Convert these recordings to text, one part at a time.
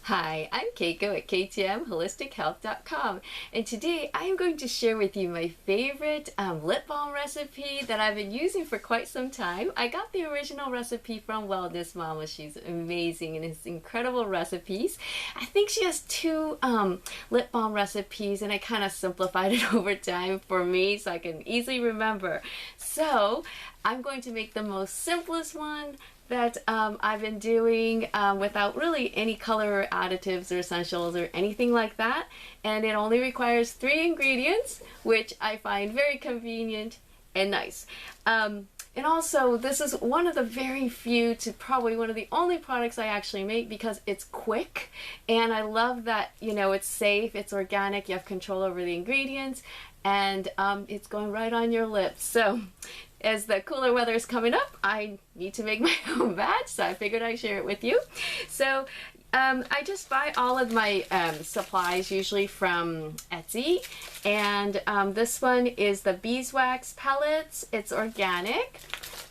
Hi, I'm Keiko at ktmholistichealth.com, and today I am going to share with you my favorite lip balm recipe that I've been using for quite some time. I got the original recipe from Wellness Mama. She's amazing and has incredible recipes. I think she has two lip balm recipes, and I kind of simplified it over time for me so I can easily remember. So I'm going to make the most simplest one that I've been doing without really any color additives or essentials or anything like that, and it only requires 3 ingredients, which I find very convenient and nice. And also, this is one of the very few to probably one of the only products I actually make because it's quick, and I love that, you know, it's safe, it's organic, you have control over the ingredients, and it's going right on your lips. So as the cooler weather is coming up, I need to make my own batch, so I figured I'd share it with you. So I just buy all of my supplies usually from Etsy, and this one is the beeswax pellets. It's organic.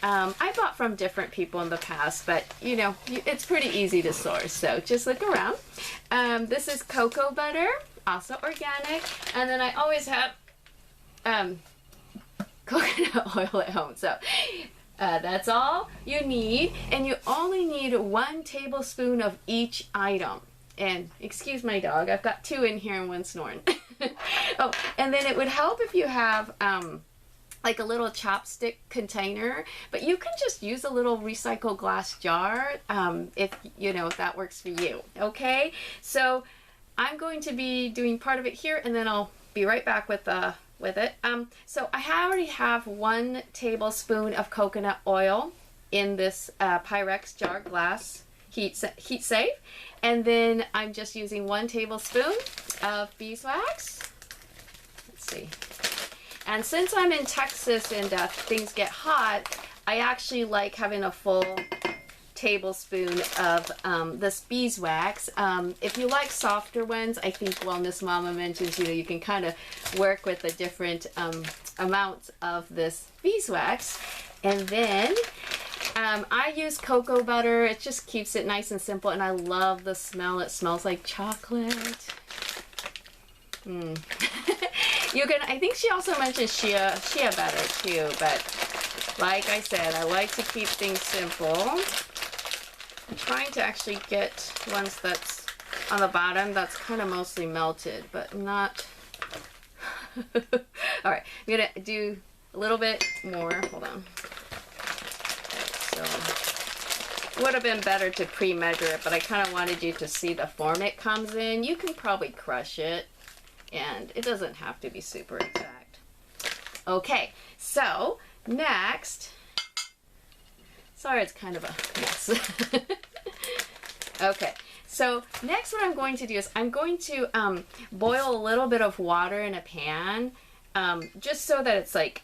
I bought from different people in the past, but you know, it's pretty easy to source, so just look around. This is cocoa butter, also organic, and then I always have coconut oil at home. So that's all you need, and you only need 1 tablespoon of each item. And excuse my dog, I've got 2 in here and 1 snoring. Oh, and then it would help if you have like a little chopstick container, but you can just use a little recycled glass jar if you know, if that works for you. Okay, so I'm going to be doing part of it here, and then I'll be right back with it. So I already have 1 tablespoon of coconut oil in this Pyrex jar, glass, heat safe, and then I'm just using 1 tablespoon of beeswax. Let's see. And since I'm in Texas and things get hot, I actually like having a full tablespoon of this beeswax. If you like softer ones, I think Wellness Mama mentions, you know, you can kind of work with the different amounts of this beeswax. And then I use cocoa butter. It just keeps it nice and simple, and I love the smell. It smells like chocolate. You can, I think she also mentioned shea butter too, but like I said, I like to keep things simple. I'm trying to actually get ones that's on the bottom that's kind of mostly melted, but not. All right, I'm gonna do a little bit more. Hold on. So it would have been better to pre-measure it, but I kind of wanted you to see the form it comes in. You can probably crush it, and it doesn't have to be super exact. Okay, so next. Sorry, it's kind of a mess. Okay, so next what I'm going to do is I'm going to boil a little bit of water in a pan, just so that it's like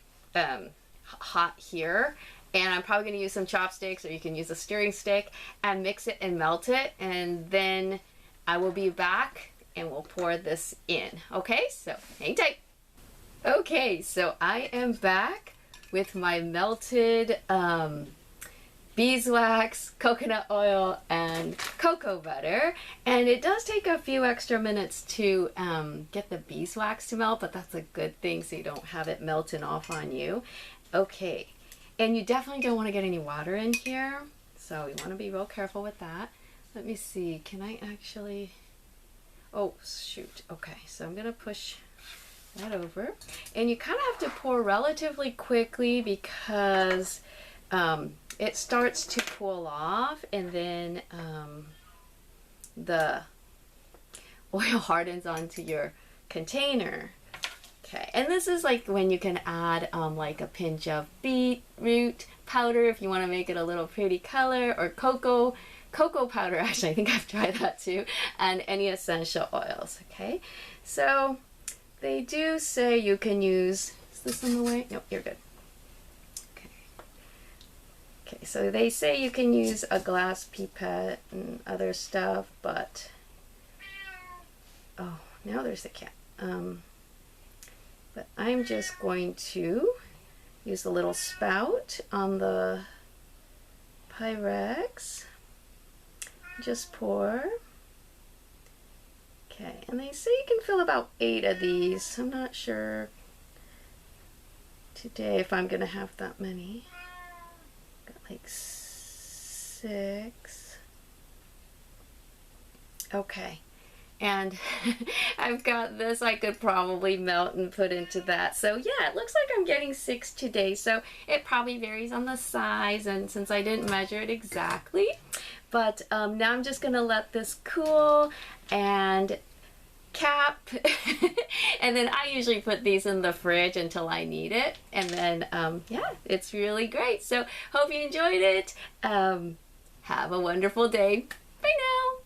hot here. And I'm probably going to use some chopsticks, or you can use a stirring stick, and mix it and melt it. And then I will be back and we'll pour this in. Okay, so hang tight. Okay, so I am back with my melted beeswax, coconut oil, and cocoa butter, and it does take a few extra minutes to get the beeswax to melt, but that's a good thing so you don't have it melting off on you. Okay, and you definitely don't want to get any water in here, so you want to be real careful with that. Let me see, can I actually, oh shoot, okay, so I'm gonna push that over, and you kind of have to pour relatively quickly because it starts to cool off, and then the oil hardens onto your container. Okay, and this is like when you can add like a pinch of beetroot powder if you want to make it a little pretty color, or cocoa powder. Actually, I think I've tried that too, and any essential oils. Okay, so they do say you can use, is this in the way? Nope, you're good. Okay, so they say you can use a glass pipette and other stuff, but oh, now there's a cat. But I'm just going to use a little spout on the Pyrex. Just pour. they say you can fill about 8 of these. I'm not sure today if I'm gonna have that many. Got like 6. Okay. And I've got this I could probably melt and put into that. So yeah, it looks like I'm getting 6 today. So it probably varies on the size, and since I didn't measure it exactly. But now I'm just gonna let this cool and cap. And then I usually put these in the fridge until I need it. And then yeah, it's really great. So hope you enjoyed it. Have a wonderful day. Bye now.